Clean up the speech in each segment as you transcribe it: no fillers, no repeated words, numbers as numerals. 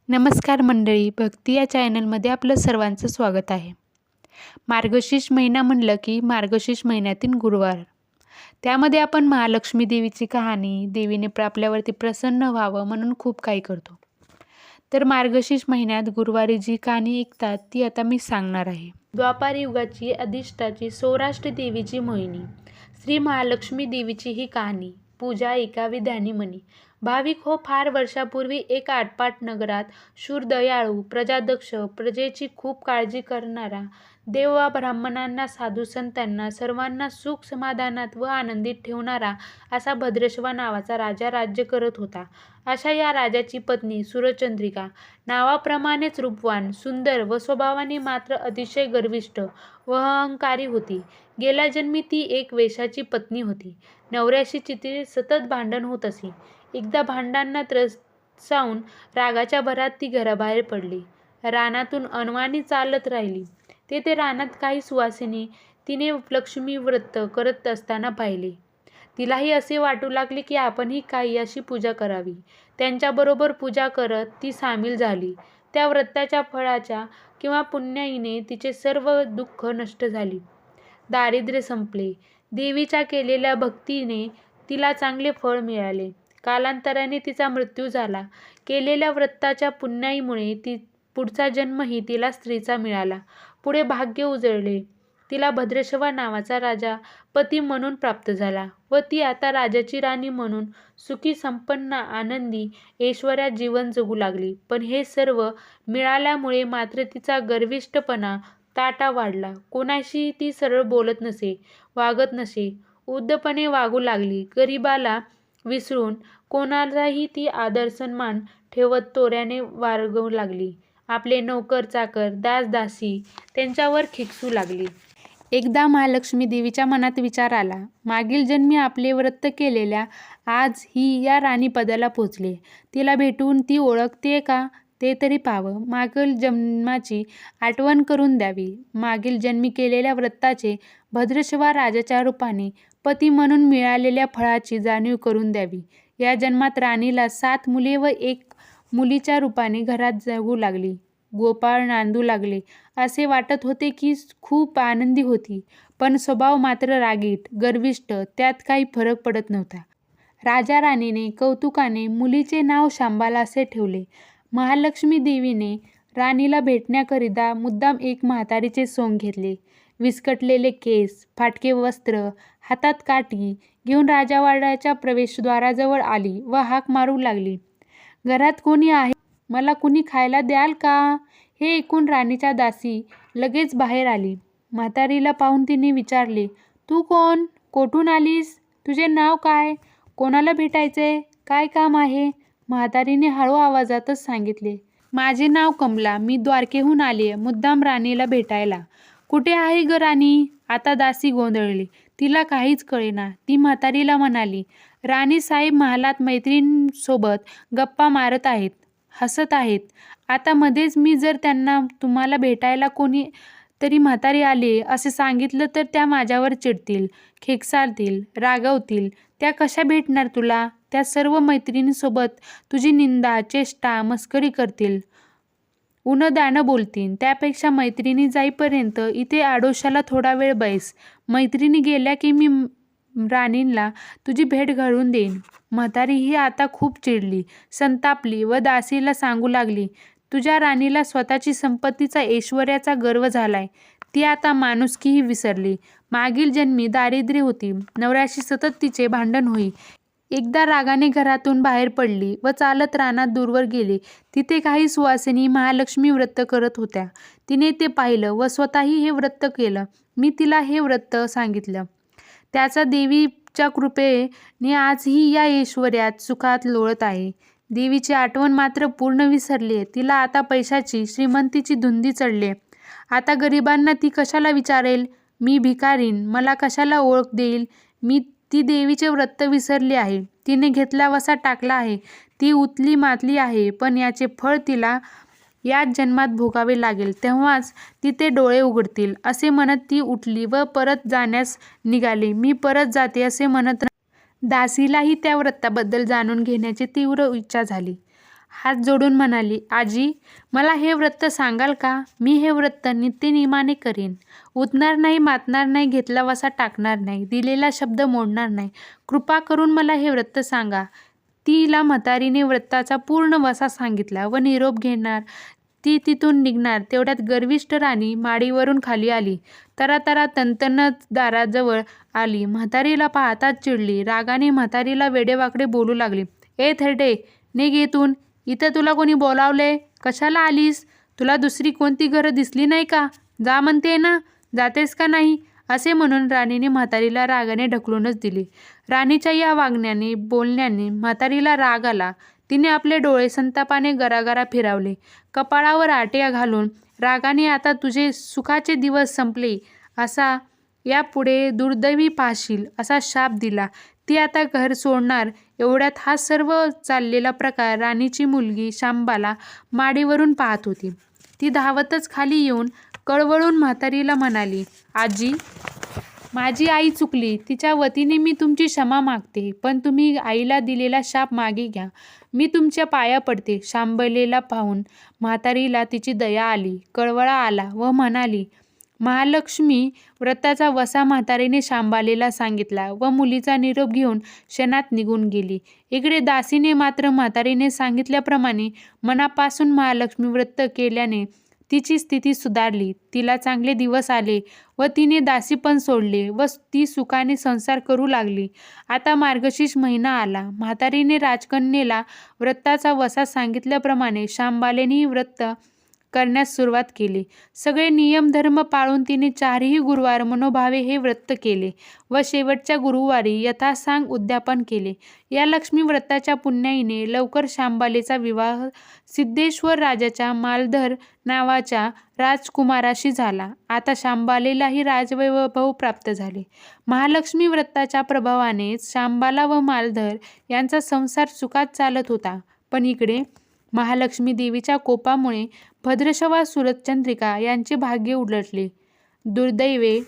नमस्कार मंडळी, भक्ती या चॅनलमध्ये आपलं सर्वांचं स्वागत आहे. मार्गशीर्ष महिना म्हणलं की मार्गशीर्ष महिन्यातील गुरुवार. त्यामध्ये आपण महालक्ष्मी देवीची कहाणी, देवीने आपल्यावरती प्रसन्न व्हावं म्हणून खूप काही करतो. तर मार्गशीर्ष महिन्यात गुरुवारी जी कहाणी ऐकतात ती आता मी सांगणार आहे. द्वापार युगाची अधिष्ठाची सौराष्ट्र देवीची मोहिनी, श्री महालक्ष्मी देवीची ही कहाणी. पूजा एका विधानी म्हणी. भाविक हो, फार वर्षापूर्वी एक आटपाट नगरात शूर, दयाळू, प्रजादक्ष, प्रजेची खूप काळजी करणारा, देव वा ब्राह्मणांना, साधू संतांना सर्वांना सुख समाधानात व आनंदित ठेवणारा असा भद्रश्वा नावाचा राजा राज्य करत होता. अशा या राजाची पत्नी सुरचंद्रिका नावाप्रमाणेच रूपवान, सुंदर व स्वभावाने मात्र अतिशय गर्विष्ठ व अहंकारी होती. गेल्या जन्मी ती एक वेश्याची पत्नी होती. नवऱ्याशी तिचे सतत भांडण होत असे. एकदा भांडणांना त्रसावून रागाच्या भरात ती घराबाहेर पडली. रानातून अनवाणी चालत राहिली. तेथे रानात काही सुवासिनी तिने लक्ष्मी व्रत करत असताना पाहिले. तिलाही असे वाटू लागले की आपणही काही अशी पूजा करावी. त्यांच्याबरोबर पूजा करत ती सामील झाली. त्या व्रताच्या फळाच्या किंवा पुण्याईने तिचे सर्व दुःख नष्ट झाली. दारिद्र्य संपले. देवीच्या केलेल्या भक्तीने तिला चांगले फळ मिळाले. कालांतराने तिचा मृत्यू झाला. केलेल्या व्रताच्या पुण्याईमुळे पुढचा जन्मही तिला स्त्रीचा मिळाला. पुढे भाग्य उजळले. तिला भद्रश्वा नावाचा राजा पती म्हणून प्राप्त झाला व ती आता राजाची राणी म्हणून सुखी, संपन्न, आनंदी, ऐश्वर्यात जीवन जगू लागली. पण हे सर्व मिळाल्यामुळे मात्र तिचा गर्विष्ठपणा ताटा वाढला. कोणाशी ती सरळ बोलत नसे, वागत नसे, उद्धटपणे वागू लागली. गरिबाला विसरून कोणालाही ती आदर सन्मान ठेवत तोऱ्याने वागवू लागली. आपले नोकर चाकर, दास दासी त्यांच्यावर खेकसू लागली. एकदा महालक्ष्मी देवीच्या मनात विचार आला, मागील जन्मी आपले व्रत केलेल्या आज ही या राणीपदाला पोचले. तिला भेटून ती ओळखते का ते तरी पाहावं. मागील जन्माची आठवण करून द्यावी. मागील जन्मी केलेल्या व्रताचे भद्रश्वा राजाच्या रूपाने पती म्हणून मिळालेल्या फळाची जाणीव करून द्यावी. या जन्मात राणीला 7 मुले व 1 मुलीच्या रूपाने घरात जगू लागली. गोपाळ नांदू लागले. असे वाटत होते की खूप आनंदी होती, पण स्वभाव मात्र रागीट, गर्विष्ठ, त्यात काही फरक पडत नव्हता. राजा राणीने कौतुकाने मुलीचे नाव शांबाला असे ठेवले. महालक्ष्मी देवीने राणीला भेटण्याकरिता मुद्दाम एक म्हातारीचे सोंग घेतले. विस्कटलेले केस, फाटके वस्त्र, हातात काठी घेऊन राजवाड्याच्या प्रवेशद्वाराजवळ आली व हाक मारू लागली, घरात कोणी आहे? मला कुणी खायला द्याल का? हे ऐकून राणीच्या दासी लगेच बाहेर आली. म्हातारीला पाहून तिने विचारले, तू कोण? कोठून आलीस? तुझे नाव काय? कोणाला भेटायचे? काय काम आहे? म्हातारीने हळू आवाजातच सांगितले, माझे नाव कमला. मी द्वारकेहून आली मुद्दाम राणीला भेटायला. कुठे आहे ग राणी? आता दासी गोंधळली. तिला काहीच कळेना. ती म्हातारीला म्हणाली, राणी साहेब महालात मैत्रिणींसोबत गप्पा मारत आहेत, हसत आहेत. आता मध्येच मी जर त्यांना तुम्हाला भेटायला कोणी तरी म्हातारी आली असे सांगितलं तर त्या माझ्यावर चिडतील, खेकसाळतील, रागवतील. त्या कशा भेटणार तुला? त्या सर्व मैत्रिणींसोबत तुझी निंदा, चेष्टा, मस्करी करतील, उनदाणं बोलतील. त्यापेक्षा मैत्रिणी जाईपर्यंत इथे आडोशाला थोडा वेळ बैस. मैत्रिणी गेल्या की मी राणींना तुझी भेट घडवून देईन. म्हातारी ही आता खूप चिडली, संतापली व दासीला सांगू लागली, तुझ्या राणीला स्वतःची संपत्तीचा, ऐश्वर्याचा गर्व झालाय. ती आता माणुसकीही विसरली. मागील जन्मी दारिद्र्य होती. नवऱ्याशी सतत तिचे भांडण होई. एकदा रागाने घरातून बाहेर पडली व चालत रानात दूरवर गेली. तिथे काही सुवासिनी महालक्ष्मी व्रत करत होत्या. तिने ते पाहिलं व स्वतःही हे व्रत केलं. मी तिला हे व्रत सांगितलं. त्याचा देवीच्या कृपेने आजही या ऐश्वर्यात, सुखात लोळत आहे. देवीची आठवण मात्र पूर्ण विसरली आहे. तिला आता पैशाची, श्रीमंतीची धुंदी चढली. आता गरिबांना ती कशाला विचारेल? मी भिकारीन, मला कशाला ओळख देईल? ती देवीचे व्रत विसरली आहे. तिने घेतला वसा टाकला आहे. ती उतली मातली आहे. पण याचे फळ तिला याच जन्मात भोगावे लागेल, तेव्हाच तिचे डोळे उघडतील. असे म्हणत ती उठली व परत जाण्यास निघाली. मी परत जाते असे म्हणत दासीलाही त्या व्रताबद्दल जाणून घेण्याची तीव्र इच्छा झाली. हात जोडून म्हणाली, आजी मला हे व्रत सांगाल का? मी हे व्रत नित्यनेमाने करीन. उठणार नाही, मातणार नाही, घेतला वसा टाकणार नाही, दिलेला शब्द मोडणार नाही. कृपा करून मला हे व्रत सांगा. तिला म्हातारीने व्रताचा पूर्ण वसा सांगितला व निरोप घेणार ती तिथून निघणार तेवढ्यात गर्विष्ठ राणी माडीवरून खाली आली. तरातरा तणतणत दाराजवळ आली. म्हातारीला पाहताच चिडली. रागाने म्हातारीला वेडेवाकडे बोलू लागली. ए थरडे, निघ इथून. इथं तुला कोणी बोलावले? कशाला आलीस? तुला दुसरी कोणती घरं दिसली नाही का? जा म्हणते ना, जातेस का नाही? असे म्हणून राणीने म्हातारीला रागाने ढकलूनच दिली. राणीच्या या वागण्याने बोलण्याने म्हातारीला राग आला. तिने आपले डोळे संतापाने गरागरा फिरवले. कपाळावर आट्या घालून रागाने आता तुझे सुखाचे दिवस संपले, असा यापुढे दुर्दैवी पाहशील असा शाप दिला. ती आता घर सोडणार. एवढ्यात हा सर्व चाललेला प्रकार राणीची मुलगी शांबाला माडीवरून पाहत होती. ती धावतच खाली येऊन कळवळून म्हातारीला म्हणाली, आजी माझी आई चुकली. तिच्या वतीने मी तुमची क्षमा मागते. पण तुम्ही आईला दिलेला शाप मागे घ्या. मी तुमच्या पाया पडते. शांबलेला पाहून म्हातारीला तिची दया आली, कळवळा आला व म्हणाली, महालक्ष्मी व्रताचा वसा म्हातारीने शांबालेला सांगितला व मुलीचा निरोप घेऊन क्षणात निघून गेली. इकडे दासीने मात्र म्हातारीने सांगितल्याप्रमाणे मनापासून महालक्ष्मी व्रत केल्याने तिची स्थिती सुधारली. तिला चांगले दिवस आले व तिने दासी पण सोडले व ती सुखाने संसार करू लागली. आता मार्गशीर्ष महिना आला. म्हातारीने राजकन्येला व्रताचा वसा सांगितल्याप्रमाणे शांबालेनेही व्रत करण्यास सुरुवात केली. सगळे नियम धर्म पाळून तिने 4ही गुरुवार मनोभावे हे व्रत केले व शेवटच्या गुरुवारी यथासांग उद्यापन केले. या लक्ष्मी व्रताच्या पुण्याईने लवकर शांबालेचा विवाह सिद्धेश्वर राजाच्या मालधर नावाच्या राजकुमाराशी झाला. आता शांबालेलाही राजवैभव प्राप्त झाले. महालक्ष्मी व्रताच्या प्रभावाने शांबाला व मालधर यांचा संसार सुखात चालत होता. पण इकडे महालक्ष्मी देवीच्या कोपामुळे भद्रशवा सुरचंद्रिका यांचे भाग्य उलटले. दुर्दैवे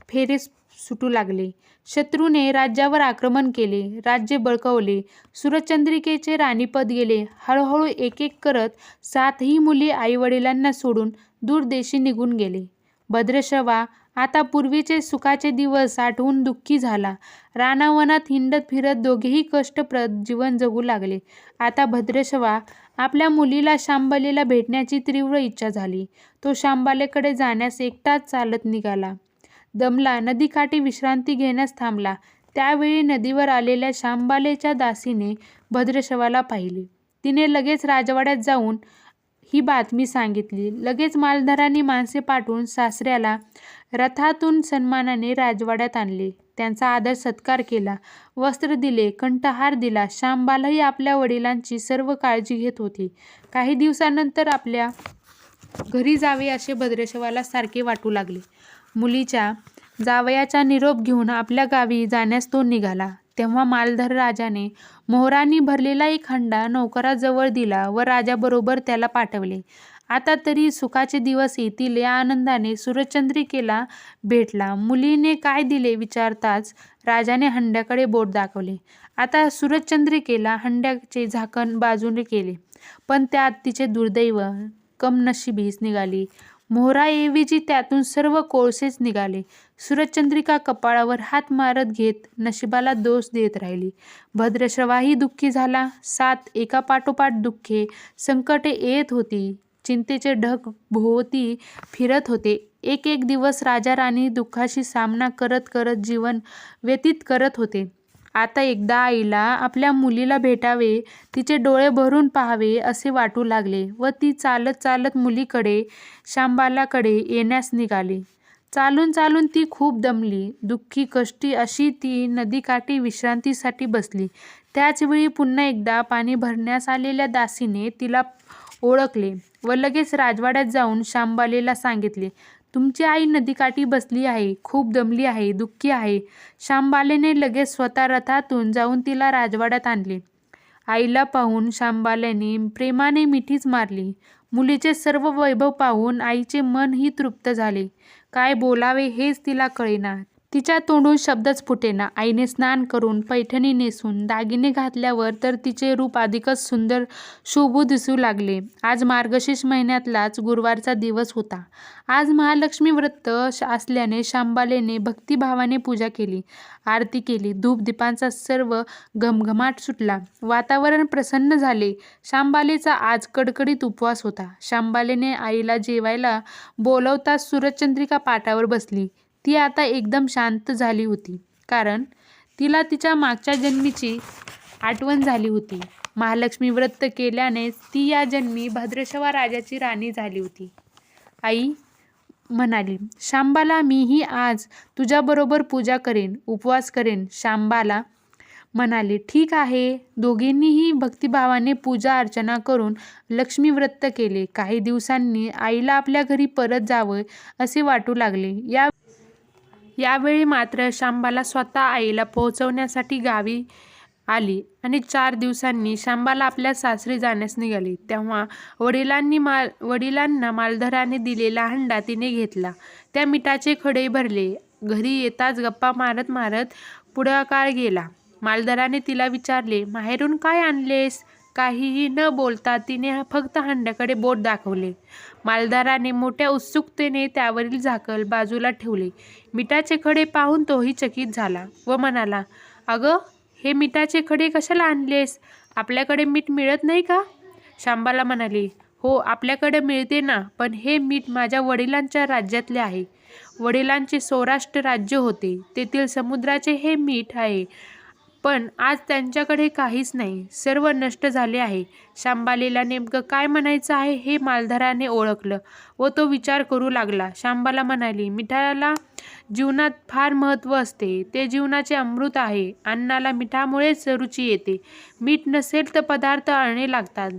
फेरे सुटू लागले. शत्रूने राज्यावर आक्रमण केले. राज्य बळकावले. सुरचंद्रिकेचे राणीपद गेले. हळूहळू एक एक करत 7ही मुली आईवडिलांना सोडून दूर देशी निघून गेले. भद्रशवा आता पूर्वीचे सुखाचे दिवस आठवून दुःखी झाला. रानावनात हिंडत फिरत दोघेही कष्टप्रद जीवन जगू लागले. आता भद्रशवा आपल्या मुलीला शांबालेला भेटण्याची तीव्र इच्छा झाली. तो शांबालेकडे जाण्यास एकटाच चालत निघाला. दमला. नदीकाठी विश्रांती घेण्यास थांबला. त्यावेळी नदीवर आलेल्या शांबालेच्या दासीने भद्रशवाला पाहिले. तिने लगेच राजवाड्यात जाऊन ही बातमी सांगितली. लगेच मालधरांनी माणसे पाठवून सासऱ्याला रथातून सन्मानाने राजवाड्यात आणले. त्यांचा आदर सत्कार केला. वस्त्र दिले, कंठहार दिला. शांबालाही आपल्या वडिलांची सर्व काळजी घेत होती. काही दिवसानंतर आपल्या घरी जावे असे भद्रशवाला सारखे वाटू लागले. मुलीच्या जावयाचा निरोप घेऊन आपल्या गावी जाण्यास तो निघाला. तेव्हा मालधर राजाने मोहरांनी भरलेला एक हंडा नौकराजवळ दिला व राजाबरोबर त्याला पाठवले. आता तरी सुखाचे दिवस येतील या आनंदाने सुरचंद्रिकेला भेटला. मुलीने काय दिले विचारताच राजाने हंड्याकडे बोट दाखवले. आता सुरचंद्रिकेला हंड्याचे झाकण बाजूने केले, पण त्यात तिचे दुर्दैव कमनशिबीच निघाली. मोहराऐवजी त्यातून सर्व कोळसेच निघाले. सुरचंद्रिका कपाळावर हात मारत घेत नशिबाला दोष देत राहिली. भद्रशवाही दुःखी झाला. 7 एकापाठोपाठ दुःखे संकटे येत होती. चिंतेचे ढग भोवती फिरत होते. एक एक दिवस राजा राणी दुःखाशी सामना करत करत जीवन व्यतीत करत होते. आता एकदा आईला आपल्या मुलीला भेटावे, तिचे डोळे भरून पाहावे असे वाटू लागले व ती चालत चालत मुलीकडे शांबालाकडे येण्यास निघाली. चालून चालून ती खूप दमली. दुःखी कष्टी अशी ती नदीकाठी विश्रांतीसाठी बसली. त्याचवेळी पुन्हा एकदा पाणी भरण्यास आलेल्या दासीने तिला ओळखले व लगेच राजवाड्यात जाऊन शांबालेला सांगितले, तुमची आई नदीकाठी बसली आहे, खूप दमली आहे, दुःखी आहे. शांबालेने लगेच स्वतः रथातून जाऊन तिला राजवाड्यात आणले. आईला पाहून शांबालेने प्रेमाने मिठीच मारली. मुलीचे सर्व वैभव पाहून आईचे मनही तृप्त झाले. काय बोलावे हेच तिला कळेना. तिच्या तोंडून शब्दच फुटेना. आईने स्नान करून पैठणी नेसून दागिने घातल्यावर तर तिचे रूप अधिकच सुंदर शोभू दिसू लागले. आज मार्गशीर्ष महिन्यातलाच गुरुवारचा दिवस होता. आज महालक्ष्मी व्रत असल्याने शांबालेने भक्तिभावाने पूजा केली, आरती केली. धूपदीपांचा सर्व घमघमाट सुटला. वातावरण प्रसन्न झाले. शांबालेचा आज कडकडीत उपवास होता. शांबालेने आईला जेवायला बोलवताच सूरजचंद्रिका पाटावर बसली. ती आता एकदम शांत झाली होती, कारण तिला तिच्या मागच्या जन्मीची आठवण झाली होती. महालक्ष्मी व्रत केल्यानेच ती या जन्मी भद्रशवा राजाची राणी झाली होती. आई म्हणाली, शांबाला, मीही आज तुझ्याबरोबर पूजा करेन, उपवास करेन. शांबाला म्हणाले, ठीक आहे. दोघींनीही भक्तिभावाने पूजा अर्चना करून लक्ष्मी व्रत केले. काही दिवसांनी आईला आपल्या घरी परत जावं असे वाटू लागले. यावेळी मात्र शांबाला स्वतः आईला पोहोचवण्यासाठी गावी आली आणि 4 दिवसांनी शांबाला आपल्या सासरी जाण्यास निघाली. तेव्हा वडिलांना मालधराने दिलेला हंडा तिने घेतला. त्या मिठाचे खडे भरले. घरी येताच गप्पा मारत मारत पुढाकार गेला. मालधराने तिला विचारले, माहेरून काय आणलेस? काहीही न बोलता तिने फक्त हंड्याकडे बोट दाखवले. मालधाराने मोठ्या उत्सुकतेने त्यावरील झाकण बाजूला ठेवले. मिठाचे खडे पाहून तोही चकित झाला व म्हणाला, अगं, हे मिठाचे खडे कशाला आणलेस? आपल्याकडे मीठ मिळत नाही का? शांबाला म्हणाली, हो, आपल्याकडे मिळते ना, पण हे मीठ माझ्या वडिलांच्या राज्यातले आहे. वडिलांचे सौराष्ट्र राज्य होते, तेथील समुद्राचे हे मीठ आहे. पण आज त्यांच्याकडे काहीच नाही, सर्व नष्ट झाले आहे. शांबालेला नेमकं काय म्हणायचं आहे हे मालधाराने ओळखलं व तो विचार करू लागला. शांबाला म्हणाली, मिठाला जीवनात फार महत्त्व असते. ते जीवनाचे अमृत आहे. अन्नाला मिठामुळेच रुची येते. मीठ नसेल तर पदार्थ अळणे लागतात.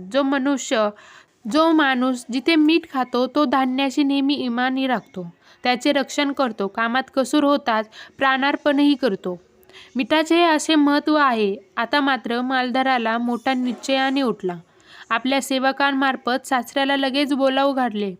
जो माणूस जिथे मीठ खातो तो धान्याशी नेहमी इमानी राखतो, त्याचे रक्षण करतो, कामात कसूर होताच प्राणार्पणही करतो. मिठाचे हे असे महत्त्व आहे. आता मात्र मालधाराला मोठा निश्चयाने उठला. आपल्या सेवकांमार्फत सासऱ्याला लगेच बोलावू घातले.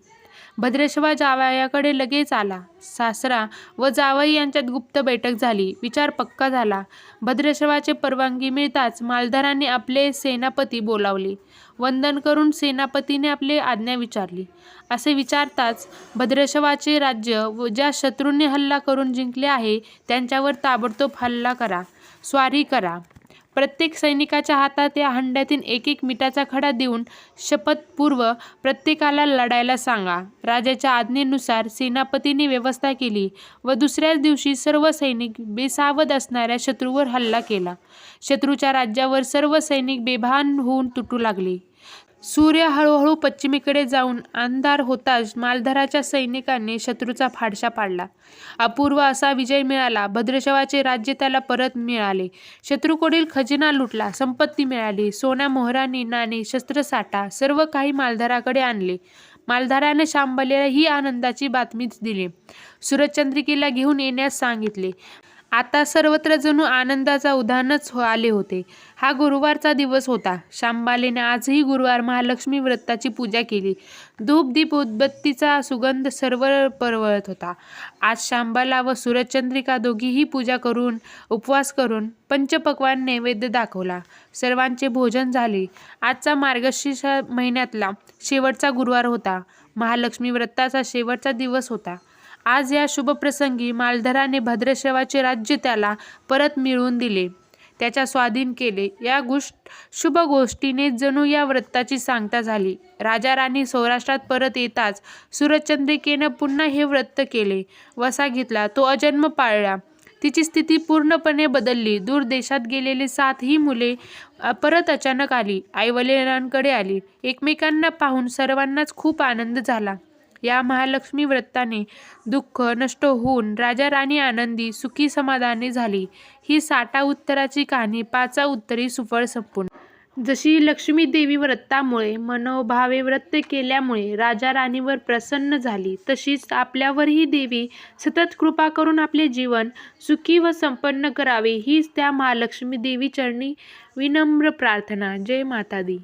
भद्रशवा जावयाकडे लगेच आला. सासरा व जावई यांच्यात गुप्त बैठक झाली. विचार पक्का झाला. भद्रशवाचे परवानगी मिळताच मालधाराने आपले सेनापती बोलावले. वंदन करून सेनापतीने आपली आज्ञा विचारली. असे विचारताच, भद्रशवाचे राज्य ज्या शत्रूंनी हल्ला करून जिंकले आहे त्यांच्यावर ताबडतोब हल्ला करा, स्वारी करा. प्रत्येक सैनिकाच्या हातात या हंड्यातील एक मिठाचा खडा देऊन शपथपूर्व प्रत्येकाला लढायला सांगा. राजाच्या आज्ञेनुसार सेनापतींनी व्यवस्था केली व दुसऱ्याच दिवशी सर्व सैनिक बेसावध असणाऱ्या शत्रूवर हल्ला केला. शत्रूच्या राज्यावर सर्व सैनिक बेभान होऊन तुटू लागले. सूर्य हळूहळू पश्चिमेकडे जाऊन अंधार होताच मालधाराच्या सैनिकांनी शत्रूचा फाडशा पाडला. अपूर्व असा विजय मिळाला. भद्रशवाचे राज्य त्याला परत मिळाले. शत्रूकडील खजिना लुटला, संपत्ती मिळाली. सोन्या मोहरांनी, नाणे, शस्त्रसाठा सर्व काही मालधाराकडे आणले. मालधाराने शांबालेला ही आनंदाची बातमीच दिली. सूरजचंद्रिकेला घेऊन येण्यास सांगितले. आता सर्वत्र जणू आनंदाचा उधाणच आले होते. हा गुरुवारचा दिवस होता. शांबालेने आजही गुरुवार महालक्ष्मी व्रताची पूजा केली. धूप दीप उदबत्तीचा सुगंध सर्वत्र परवळत होता. आज शांबाला व सूरजचंद्रिका दोघीही पूजा करून, उपवास करून पंचपक्वान्न नैवेद्य दाखवला. सर्वांचे भोजन झाले. आजचा मार्गशीर्ष महिन्यातला शेवटचा गुरुवार होता. महालक्ष्मी व्रताचा शेवटचा दिवस होता. आज या शुभप्रसंगी मालधराने भद्रशवाचे राज्य त्याला परत मिळवून दिले, त्याच्या स्वाधीन केले. या शुभ गोष्टीने जणू या व्रताची सांगता झाली. राजा राणी सौराष्ट्रात परत येताच सूरजचंद्रिकेनं पुन्हा हे व्रत केले. वसा घेतला. तो अजन्म पाळला. तिची स्थिती पूर्णपणे बदलली. दूर देशात गेलेली 7ही मुले परत अचानक आली. आईवडिलांकडे आली. एकमेकांना पाहून सर्वांनाच खूप आनंद झाला. या महालक्ष्मी व्रताने दुःख नष्ट होऊन राजा राणी आनंदी, सुखी, समाधानी झाली. ही 60 उत्तराची कहाणी 5 उत्तरी सुफळ संपूर्ण. जशी लक्ष्मी देवी व्रतामुळे मनोभावे व्रत केल्यामुळे राजा राणीवर प्रसन्न झाली, तशीच आपल्यावरही देवी सतत कृपा करून आपले जीवन सुखी व संपन्न करावे हीच त्या महालक्ष्मी देवी चरणी विनम्र प्रार्थना. जय माता दी.